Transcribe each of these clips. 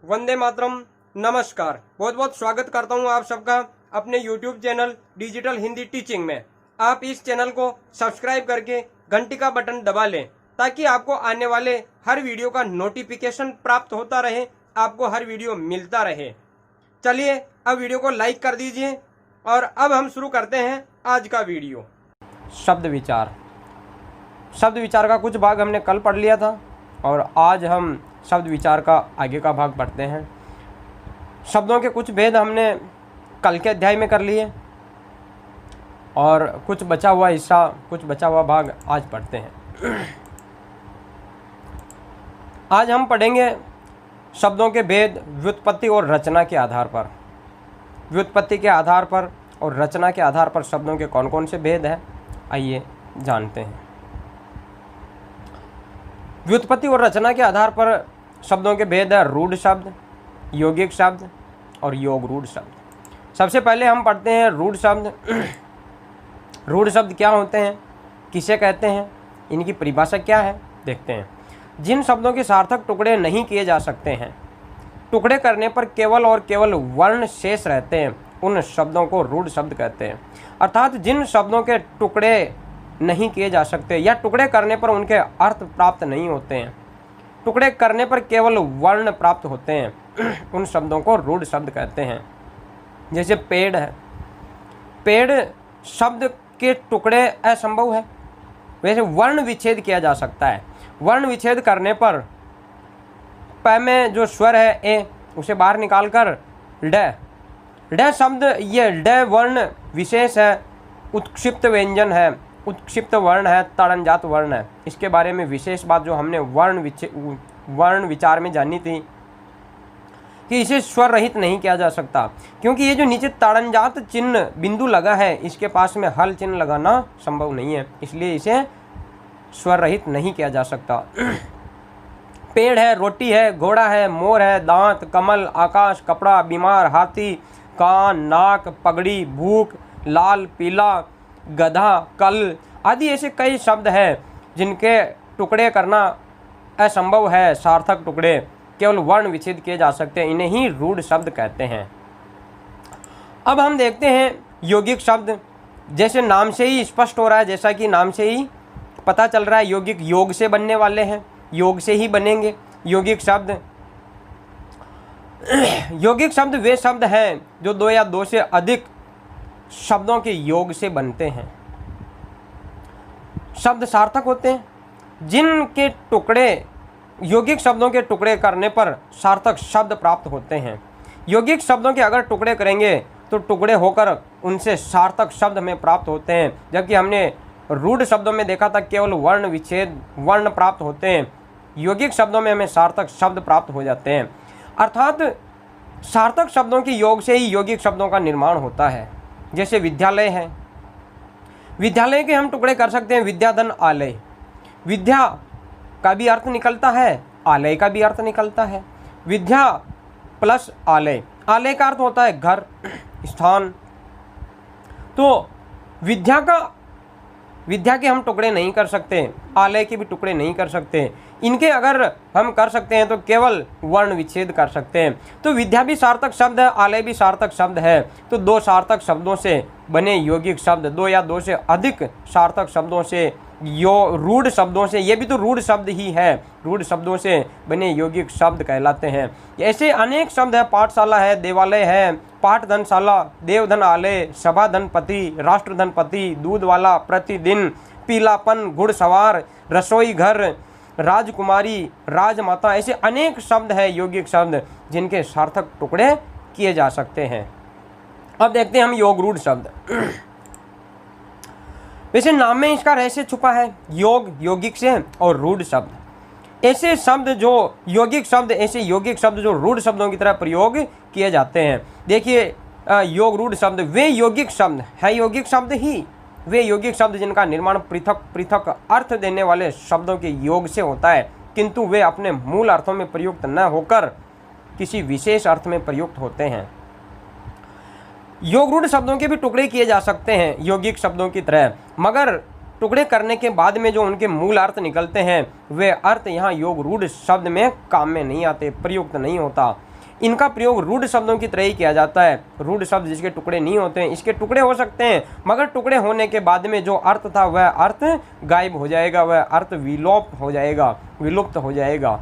वंदे मातरम। नमस्कार, बहुत बहुत स्वागत करता हूं आप सबका अपने YouTube channel digital Hindi teaching में। आप इस चैनल को सब्सक्राइब करके घंटी का बटन दबा लें ताकि आपको आने वाले हर वीडियो का नोटिफिकेशन प्राप्त होता रहे, आपको हर वीडियो मिलता रहे। चलिए अब वीडियो को लाइक कर दीजिए और अब हम शुरू करते हैं आज का वीडियो। शब्द विचार का कुछ भाग हमने कल पढ़ लिया था और आज हम शब्द विचार का आगे का भाग पढ़ते हैं। शब्दों के कुछ भेद हमने कल के अध्याय में कर लिए और कुछ बचा हुआ भाग आज पढ़ते हैं। आज हम पढ़ेंगे शब्दों के भेद व्युत्पत्ति और रचना के आधार पर। व्युत्पत्ति के आधार पर और रचना के आधार पर शब्दों के कौन कौन से भेद हैं, आइए जानते हैं। व्युत्पत्ति और रचना के आधार पर शब्दों के भेद है रूढ़ शब्द, यौगिक शब्द और योग रूढ़ शब्द। सबसे पहले हम पढ़ते हैं रूढ़ शब्द। रूढ़ शब्द क्या होते हैं, किसे कहते हैं, इनकी परिभाषा क्या है, देखते हैं। जिन शब्दों के सार्थक टुकड़े नहीं किए जा सकते हैं, टुकड़े करने पर केवल और केवल वर्ण शेष रहते हैं, उन शब्दों को रूढ़ शब्द कहते हैं। अर्थात जिन शब्दों के टुकड़े नहीं किए जा सकते या टुकड़े करने पर उनके अर्थ प्राप्त नहीं होते हैं, टुकड़े करने पर केवल वर्ण प्राप्त होते हैं, उन शब्दों को रूढ़ शब्द कहते हैं। जैसे पेड़ है, पेड़ शब्द के टुकड़े असंभव है, वैसे वर्ण विच्छेद किया जा सकता है। वर्ण विच्छेद करने पर प में जो स्वर है ए, उसे बाहर निकालकर ड शब्द, ये ड वर्ण विशेष है, उत्क्षिप्त व्यंजन है, उत्क्षिप्त वर्ण है, ताड़नजात वर्ण है। इसके बारे में विशेष बात जो हमने वर्ण विचार में जानी थी कि इसे स्वर रहित नहीं किया जा सकता, क्योंकि ये जो नीचे ताड़नजात चिन्ह बिंदु लगा है, इसके पास में हल चिन्ह लगाना संभव नहीं है, इसलिए इसे स्वर रहित नहीं किया जा सकता। पेड़ है, रोटी है, घोड़ा है, मोर है, दांत, कमल, आकाश, कपड़ा, बीमार, हाथी, कान, नाक, पगड़ी, भूख, लाल, पीला, गधा, कल आदि ऐसे कई शब्द हैं जिनके टुकड़े करना असंभव है। सार्थक टुकड़े केवल वर्ण विच्छेद किए जा सकते हैं, इन्हें ही रूढ़ शब्द कहते हैं। अब हम देखते हैं यौगिक शब्द। जैसे नाम से ही स्पष्ट हो रहा है, जैसा कि नाम से ही पता चल रहा है, यौगिक योग से बनने वाले हैं, योग से ही बनेंगे यौगिक शब्द। यौगिक शब्द वे शब्द हैं जो दो या दो से अधिक शब्दों के योग से बनते हैं। शब्द सार्थक होते हैं जिनके टुकड़े, यौगिक शब्दों के टुकड़े करने पर सार्थक शब्द प्राप्त होते हैं। यौगिक शब्दों के अगर टुकड़े करेंगे तो टुकड़े होकर उनसे सार्थक शब्द हमें प्राप्त होते हैं, जबकि हमने रूढ़ शब्दों में देखा था केवल वर्ण विच्छेद वर्ण प्राप्त होते हैं। यौगिक शब्दों में हमें सार्थक शब्द प्राप्त हो जाते हैं। अर्थात सार्थक शब्दों के योग से ही यौगिक शब्दों का निर्माण होता है। जैसे विद्यालय है, विद्यालय के हम टुकड़े कर सकते हैं विद्याधन आलय। विद्या का भी अर्थ निकलता है, आलय का भी अर्थ निकलता है। विद्या प्लस आलय, आलय का अर्थ होता है घर, स्थान। तो विद्या के हम टुकड़े नहीं कर सकते, आलय के भी टुकड़े नहीं कर सकते। इनके अगर हम कर सकते हैं तो केवल वर्ण विच्छेद कर सकते हैं। तो विद्या भी सार्थक शब्द है, आलय भी सार्थक शब्द है। तो दो सार्थक शब्दों से बने यौगिक शब्द, दो या दो से अधिक सार्थक शब्दों से, रूढ़ शब्दों से, ये भी तो रूढ़ शब्द ही है, रूढ़ शब्दों से बने यौगिक शब्द कहलाते हैं। ऐसे अनेक शब्द है, पाठशाला है, देवालय है, पाठधनशाला, देवधन आलय, सभाधन पति, राष्ट्रधन पति, दूध वाला, प्रतिदिन, पीलापन, घुड़सवार, रसोई घर, राजकुमारी, राजमाता, ऐसे अनेक शब्द है यौगिक शब्द जिनके सार्थक टुकड़े किए जा सकते हैं। अब देखते हैं हम योग रूढ़ शब्द। वैसे नाम में इसका रहस्य छुपा है, योग यौगिक से और रूढ़ शब्द ऐसे शब्द जो यौगिक शब्द, ऐसे यौगिक शब्द जो रूढ़ शब्दों की तरह प्रयोग किए जाते हैं। देखिए योग रूढ़ शब्द वे यौगिक शब्द है, यौगिक शब्द ही वे यौगिक शब्द जिनका निर्माण पृथक पृथक अर्थ देने वाले शब्दों के योग से होता है, किंतु वे अपने मूल अर्थों में प्रयुक्त न होकर किसी विशेष अर्थ में प्रयुक्त होते हैं। योग रूढ़ शब्दों के भी टुकड़े किए जा सकते हैं यौगिक शब्दों की तरह, मगर टुकड़े करने के बाद में जो उनके मूल अर्थ निकलते हैं वे अर्थ यहाँ योग रूढ़ शब्द में काम में नहीं आते, प्रयुक्त नहीं होता। इनका प्रयोग रूढ़ शब्दों की तरह ही किया जाता है। रूढ़ शब्द जिसके टुकड़े नहीं होते हैं, इसके टुकड़े हो सकते हैं, मगर टुकड़े होने के बाद में जो अर्थ था वह अर्थ गायब हो जाएगा, वह अर्थ विलोप हो जाएगा, विलुप्त हो जाएगा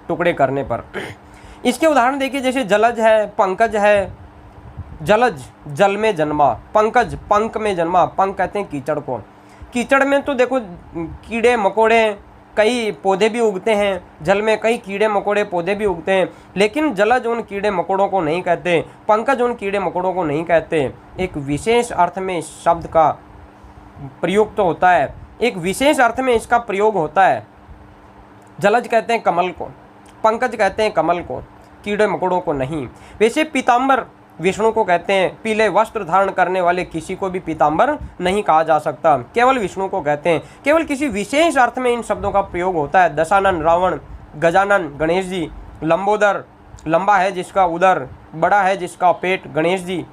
टुकड़े करने पर। इसके उदाहरण देखिए, जैसे जलज है, पंकज है। जलज जल में जन्मा, पंकज पंख में जन्मा। पंख कहते हैं कीचड़ को। कीचड़ में तो देखो कीड़े मकोड़े कई पौधे भी उगते हैं, जल में कई कीड़े मकोड़े पौधे भी उगते हैं, लेकिन जलज उन कीड़े मकोड़ों को नहीं कहते, पंकज उन कीड़े मकोड़ों को नहीं कहते। एक विशेष अर्थ में इस शब्द का प्रयोग तो होता है, एक विशेष अर्थ में इसका प्रयोग होता है। जलज कहते हैं कमल को, पंकज कहते हैं कमल को, कीड़े मकोड़ों को नहीं। वैसे पीताम्बर विष्णु को कहते हैं। पीले वस्त्र धारण करने वाले किसी को भी पीताम्बर नहीं कहा जा सकता, केवल विष्णु को कहते हैं। केवल किसी विशेष अर्थ में इन शब्दों का प्रयोग होता है। दशानन रावण, गजानन गणेश जी, लंबोदर लंबा है जिसका उदर, बड़ा है जिसका पेट गणेश जी।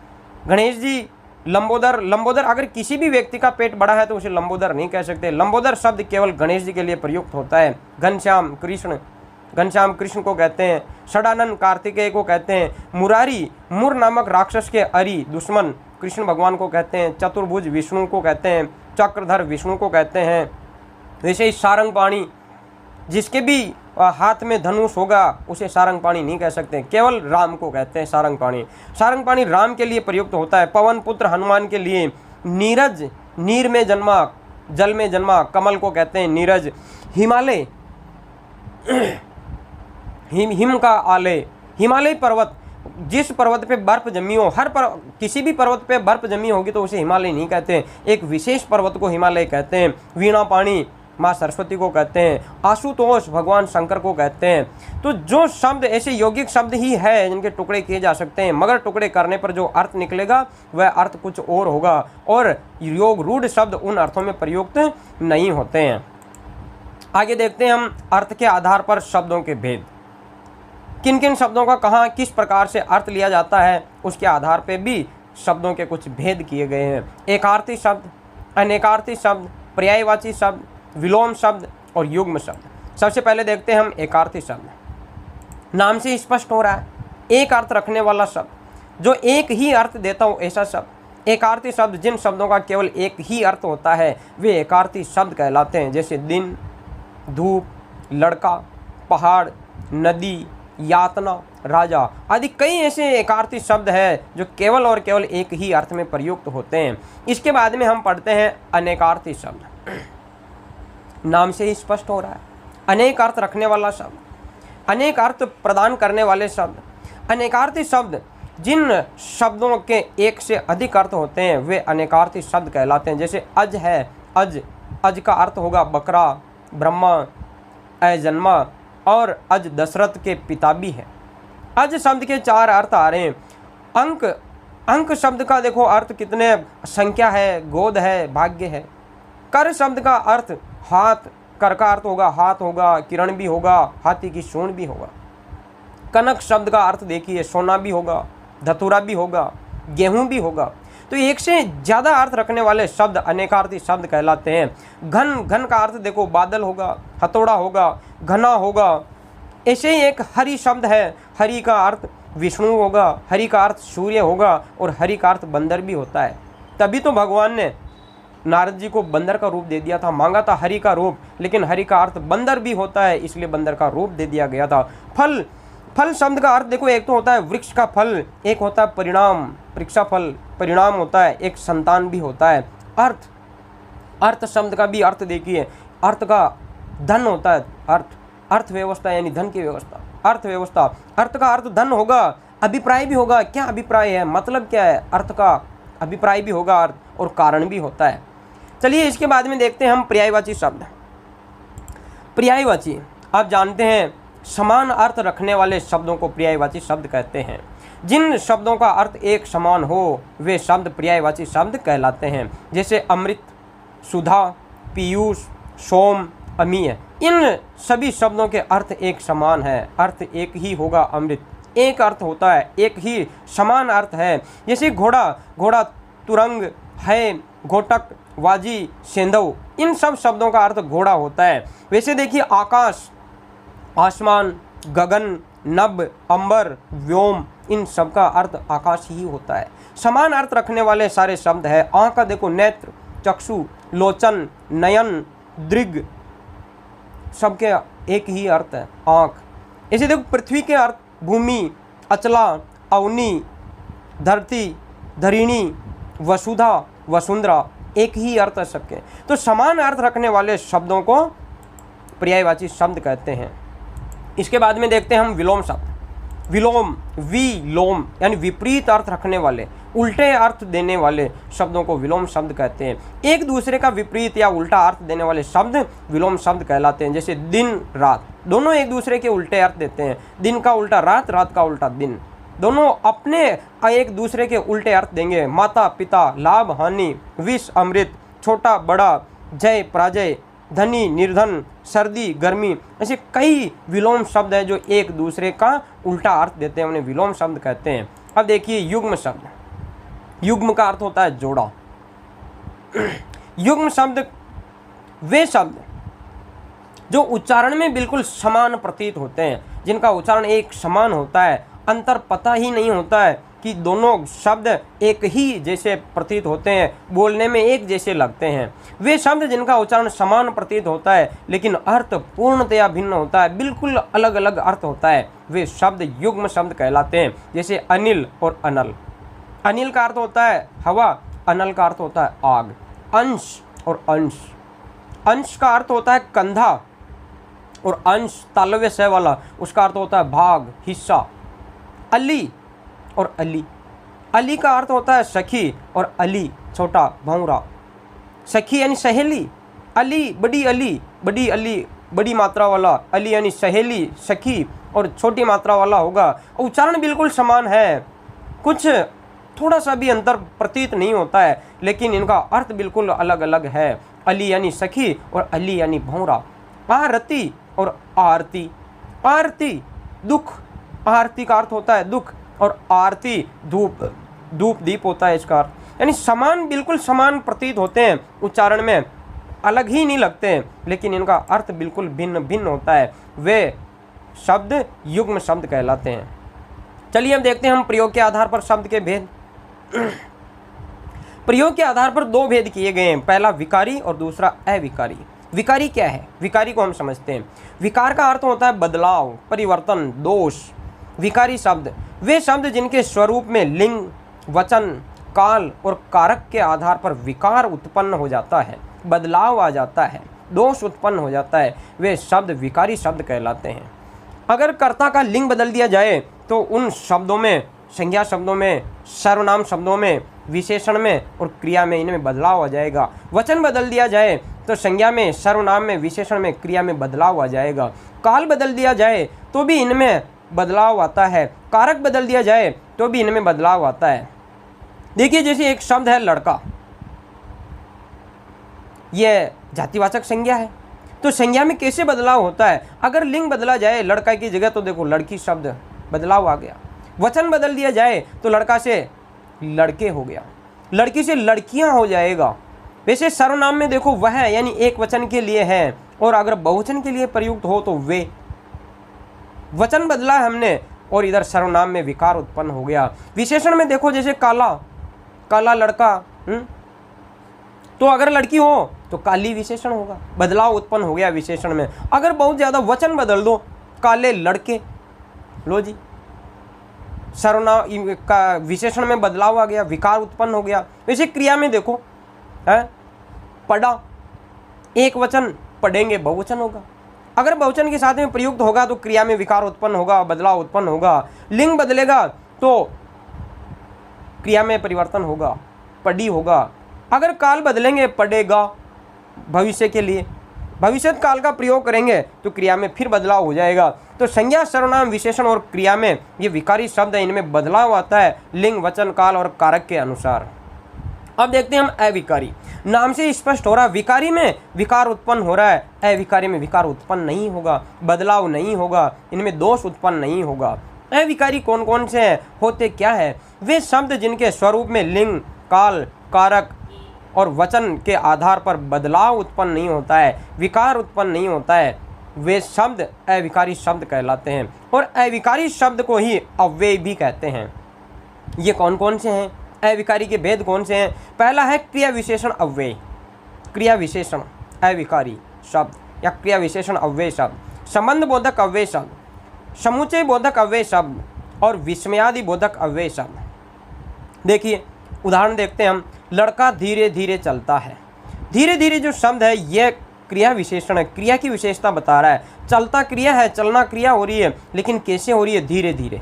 गणेश जी लंबोदर, लंबोदर अगर किसी भी व्यक्ति का पेट बड़ा है तो उसे लंबोदर नहीं कह सकते। लंबोदर शब्द केवल गणेश जी के लिए प्रयुक्त होता है। घनश्याम कृष्ण, घनश्याम कृष्ण को कहते हैं। षडानन कार्तिकेय को कहते हैं। मुरारी मुर नामक राक्षस के अरि दुश्मन कृष्ण भगवान को कहते हैं। चतुर्भुज विष्णु को कहते हैं। चक्रधर विष्णु को कहते हैं। वैसे ही सारंगपाणी, जिसके भी हाथ में धनुष होगा उसे सारंगपाणी नहीं कह सकते, केवल राम को कहते हैं सारंगपाणी। सारंगपाणी राम के लिए प्रयुक्त होता है। पवन पुत्र हनुमान के लिए। नीरज नीर में जन्मा, जल में जन्मा, कमल को कहते हैं नीरज। हिमालय हिम का आलय, हिमालय पर्वत, जिस पर्वत पे बर्फ जमी हो, किसी भी पर्वत पे बर्फ जमी होगी तो उसे हिमालय नहीं कहते, एक विशेष पर्वत को हिमालय कहते हैं। वीणा पाणी माँ सरस्वती को कहते हैं। आशुतोष भगवान शंकर को कहते हैं। तो जो शब्द ऐसे यौगिक शब्द ही है जिनके टुकड़े किए जा सकते हैं, मगर टुकड़े करने पर जो अर्थ निकलेगा वह अर्थ कुछ और होगा, और योग रूढ़ शब्द उन अर्थों में प्रयुक्त नहीं होते हैं। आगे देखते हैं हम अर्थ के आधार पर शब्दों के भेद। किन किन शब्दों का कहाँ किस प्रकार से अर्थ लिया जाता है, उसके आधार पर भी शब्दों के कुछ भेद किए गए हैं। एकार्थी शब्द, अनेकार्थी शब्द, पर्यायवाची शब्द, विलोम शब्द और युग्म शब्द। सबसे पहले देखते हैं हम एकार्थी शब्द। नाम से स्पष्ट हो रहा है, एक अर्थ रखने वाला शब्द, जो एक ही अर्थ देता हो ऐसा शब्द। एकार्थी शब्द, जिन शब्दों का केवल एक ही अर्थ होता है वे एकार्थी शब्द कहलाते हैं। जैसे दिन, धूप, लड़का, पहाड़, नदी, यातना, राजा आदि कई ऐसे एकार्थी शब्द हैं जो केवल और केवल एक ही अर्थ में प्रयुक्त होते हैं। इसके बाद में हम पढ़ते हैं अनेकार्थी शब्द। नाम से ही स्पष्ट हो रहा है, अनेक अर्थ रखने वाला शब्द, अनेक अर्थ प्रदान करने वाले शब्द। अनेकार्थी शब्द, जिन शब्दों के एक से अधिक अर्थ होते हैं वे अनेकार्थी शब्द कहलाते हैं। जैसे अज है, अज, अज का अर्थ होगा बकरा, ब्रह्मा, अजन्मा, और अज दशरथ के पिता भी है। अज शब्द के 4 अर्थ आ रहे हैं। अंक, अंक शब्द का देखो अर्थ कितने, संख्या है, गोद है, भाग्य है। कर शब्द का अर्थ हाथ, कर का अर्थ होगा हाथ होगा, किरण भी होगा, हाथी की सूंड भी होगा। कनक शब्द का अर्थ देखिए, सोना भी होगा, धतूरा भी होगा, गेहूं भी होगा। तो एक से ज़्यादा अर्थ रखने वाले शब्द अनेकार्थी शब्द कहलाते हैं। घन, घन का अर्थ देखो बादल होगा, हथौड़ा होगा, घना होगा। ऐसे ही एक हरि शब्द है, हरि का अर्थ विष्णु होगा, हरि का अर्थ सूर्य होगा, और हरि का अर्थ बंदर भी होता है। तभी तो भगवान ने नारद जी को बंदर का रूप दे दिया था, मांगा था हरि का रूप, लेकिन हरि का अर्थ बंदर भी होता है इसलिए बंदर का रूप दे दिया गया था। फल, फल शब्द का अर्थ देखो, एक तो होता है वृक्ष का फल, एक होता है परिणाम, वृक्षा फल परिणाम होता है, एक संतान भी होता है। अर्थ, अर्थ शब्द का भी अर्थ देखिए, अर्थ का धन होता है, अर्थ, अर्थव्यवस्था यानी धन की व्यवस्था, अर्थव्यवस्था। अर्थ का अर्थ धन होगा, अभिप्राय भी होगा, क्या अभिप्राय है, मतलब क्या है, अर्थ का अभिप्राय भी होगा, अर्थ और कारण भी होता है। चलिए इसके बाद में देखते हैं हम पर्यायवाची शब्द। पर्यायवाची, आप जानते हैं समान अर्थ रखने वाले शब्दों को पर्यायवाची शब्द कहते हैं। जिन शब्दों का अर्थ एक समान हो वे शब्द पर्यायवाची शब्द कहलाते हैं। जैसे अमृत, सुधा, पीयूष, सोम, अमीय, इन सभी शब्दों के अर्थ एक समान है, अर्थ एक ही होगा। अमृत एक अर्थ होता है, एक ही समान अर्थ है। जैसे घोड़ा, घोड़ा तुरंग है, घोटक, वाजी, सेंधव, इन सब शब्दों का अर्थ घोड़ा होता है। वैसे देखिए आकाश, आसमान, गगन, नभ, अंबर, व्योम, इन सब का अर्थ आकाश ही होता है। समान अर्थ रखने वाले सारे शब्द है। आँख का देखो, नेत्र, चक्षु, लोचन, नयन, दृग, सबके एक ही अर्थ है, आँख। इसे देखो, पृथ्वी के अर्थ भूमि, अचला, अवनी, धरती, धरिणी, वसुधा, वसुंधरा, एक ही अर्थ है सबके। तो समान अर्थ रखने वाले शब्दों को पर्यायवाची शब्द कहते हैं। इसके बाद में देखते हैं हम विलोम शब्द। विलोम, विलोम यानी विपरीत अर्थ रखने वाले, उल्टे अर्थ देने वाले शब्दों को विलोम शब्द कहते हैं। एक दूसरे का विपरीत या उल्टा अर्थ देने वाले शब्द विलोम शब्द कहलाते हैं। जैसे दिन, रात, दोनों एक दूसरे के उल्टे अर्थ देते हैं। दिन का उल्टा रात, रात का उल्टा दिन, दोनों अपने एक दूसरे के उल्टे अर्थ देंगे। माता पिता, लाभ हानि, विष अमृत, छोटा बड़ा, जय पराजय, धनी निर्धन, सर्दी गर्मी, ऐसे कई विलोम शब्द हैं जो एक दूसरे का उल्टा अर्थ देते हैं, उन्हें विलोम शब्द कहते हैं। अब देखिए युग्म शब्द। युग्म का अर्थ होता है जोड़ा। युग्म शब्द वे शब्द जो उच्चारण में बिल्कुल समान प्रतीत होते हैं, जिनका उच्चारण एक समान होता है, अंतर पता ही नहीं होता है कि दोनों शब्द एक ही जैसे प्रतीत होते हैं, बोलने में एक जैसे लगते हैं। वे शब्द जिनका उच्चारण समान प्रतीत होता है लेकिन अर्थ पूर्णतया भिन्न होता है, बिल्कुल अलग अलग अर्थ होता है, वे शब्द युग्म शब्द कहलाते हैं। जैसे अनिल और अनल। अनिल का अर्थ होता है हवा, अनल का अर्थ होता है आग। अंश और अंश। अंश का अर्थ होता है कंधा और अंश तालव्य से वाला, उसका अर्थ होता है भाग, हिस्सा। अली और अली। अली का अर्थ होता है सखी और अली छोटा भौंरा। सखी यानी सहेली, अली बड़ी अली, बड़ी अली बड़ी मात्रा वाला, अली यानी सहेली, सखी और छोटी मात्रा वाला होगा। उच्चारण बिल्कुल समान है, कुछ थोड़ा सा भी अंतर प्रतीत नहीं होता है, लेकिन इनका अर्थ बिल्कुल अलग अलग है। अली यानी सखी और अली यानी भौंरा। आरती और आरती। आरती दुख, आरती का अर्थ होता है दुख, और आरती धूप, धूप दीप होता है इसका अर्थ। यानी समान, बिल्कुल समान प्रतीत होते हैं, उच्चारण में अलग ही नहीं लगते हैं, लेकिन इनका अर्थ बिल्कुल भिन्न भिन्न होता है। वे शब्द युग्म शब्द कहलाते हैं। चलिए हम देखते हैं हम प्रयोग के आधार पर शब्द के भेद। प्रयोग के आधार पर दो भेद किए गए हैं, पहला विकारी और दूसरा अविकारी। विकारी क्या है? विकारी को हम समझते हैं। विकार का अर्थ होता है बदलाव, परिवर्तन, दोष। विकारी शब्द वे शब्द जिनके स्वरूप में लिंग, वचन, काल और कारक के आधार पर विकार उत्पन्न हो जाता है, बदलाव आ जाता है, दोष उत्पन्न हो जाता है, वे शब्द विकारी शब्द कहलाते हैं। अगर कर्ता का लिंग बदल दिया जाए तो उन शब्दों में, संज्ञा शब्दों में, सर्वनाम शब्दों में, विशेषण में और क्रिया में इनमें बदलाव आ जाएगा। वचन बदल दिया जाए तो संज्ञा में, सर्वनाम में, विशेषण में, क्रिया में बदलाव आ जाएगा। काल बदल दिया जाए तो भी इनमें बदलाव आता है, कारक बदल दिया जाए तो भी इनमें बदलाव आता है। देखिए जैसे एक शब्द है लड़का, यह जातिवाचक संज्ञा है, तो संज्ञा में कैसे बदलाव होता है? अगर लिंग बदला जाए लड़का की जगह तो देखो लड़की शब्द बदलाव आ गया। वचन बदल दिया जाए तो लड़का से लड़के हो गया, लड़की से लड़कियां हो जाएगा। वैसे सर्वनाम में देखो वह यानी एक वचन के लिए है, और अगर बहुवचन के लिए प्रयुक्त हो तो वे। वचन बदला हमने और इधर सर्वनाम में विकार उत्पन्न हो गया। विशेषण में देखो जैसे काला, काला लड़का, तो अगर लड़की हो तो काली विशेषण होगा, बदलाव उत्पन्न हो गया विशेषण में। अगर बहुत ज़्यादा वचन बदल दो, काले लड़के, लो जी सर्वनाम का विशेषण में बदलाव आ गया, विकार उत्पन्न हो गया। वैसे क्रिया में देखो है पढ़ा, एक वचन, पढ़ेंगे बहुवचन होगा। अगर बहुवचन के साथ में प्रयुक्त होगा तो क्रिया में विकार उत्पन्न होगा, बदलाव उत्पन्न होगा। लिंग बदलेगा तो क्रिया में परिवर्तन होगा, पढ़ी होगा। अगर काल बदलेंगे, पढ़ेगा भविष्य के लिए, भविष्य काल का प्रयोग करेंगे तो क्रिया में फिर बदलाव हो जाएगा। तो संज्ञा, सर्वनाम, विशेषण और क्रिया में ये विकारी शब्द है, इनमें बदलाव आता है लिंग, वचन, काल और कारक के अनुसार। अब देखते हैं हम अविकारी। नाम से स्पष्ट हो रहा है विकारी में विकार उत्पन्न हो रहा है, अविकारी में विकार उत्पन्न नहीं होगा, बदलाव नहीं होगा, इनमें दोष उत्पन्न नहीं होगा। अविकारी कौन कौन से हैं, होते क्या है? वे शब्द जिनके स्वरूप में लिंग, काल, कारक और वचन के आधार पर बदलाव उत्पन्न नहीं होता है, विकार उत्पन्न नहीं होता है, वे शब्द अविकारी शब्द कहलाते हैं और अविकारी शब्द को ही अव्यय भी कहते हैं। ये कौन कौन से हैं? अविकारी के भेद कौन से हैं? पहला है क्रिया विशेषण अव्यय, क्रिया विशेषण अविकारी शब्द या क्रिया विशेषण अव्यय शब्द, संबंध बोधक अव्यय शब्द, समुच्चय बोधक अव्यय शब्द और विस्मयादि बोधक अव्यय शब्द। देखिए उदाहरण देखते हैं हम। लड़का धीरे धीरे चलता है। धीरे धीरे जो शब्द है यह क्रिया विशेषण है, क्रिया की विशेषता बता रहा है। चलता क्रिया है, चलना क्रिया हो रही है, लेकिन कैसे हो रही है? धीरे धीरे।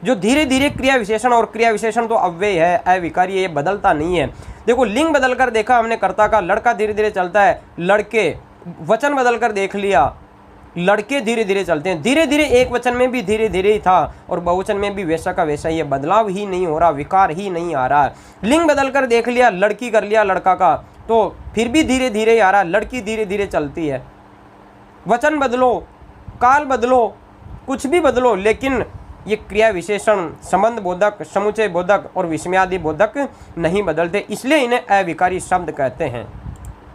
जो धीरे धीरे क्रिया विशेषण, और क्रिया विशेषण तो अव्यय है, अविकारी है, ये बदलता नहीं है। देखो लिंग बदलकर देखा हमने कर्ता का, लड़का धीरे धीरे चलता है, लड़के। वचन बदलकर देख लिया, लड़के धीरे धीरे चलते हैं। धीरे धीरे एक वचन में भी धीरे धीरे ही था और बहुवचन में भी वैसा का वैसा ही है, बदलाव ही नहीं हो रहा, विकार ही नहीं आ रहा। लिंग बदलकर देख लिया, लड़की कर लिया लड़का का, तो फिर भी धीरे धीरे ही आ रहा है, लड़की धीरे धीरे चलती है। वचन बदलो, काल बदलो, कुछ भी बदलो, लेकिन ये क्रिया विशेषण, संबंध बोधक, समुच्चय बोधक और विस्मयादि बोधक नहीं बदलते, इसलिए इन्हें अविकारी शब्द कहते हैं।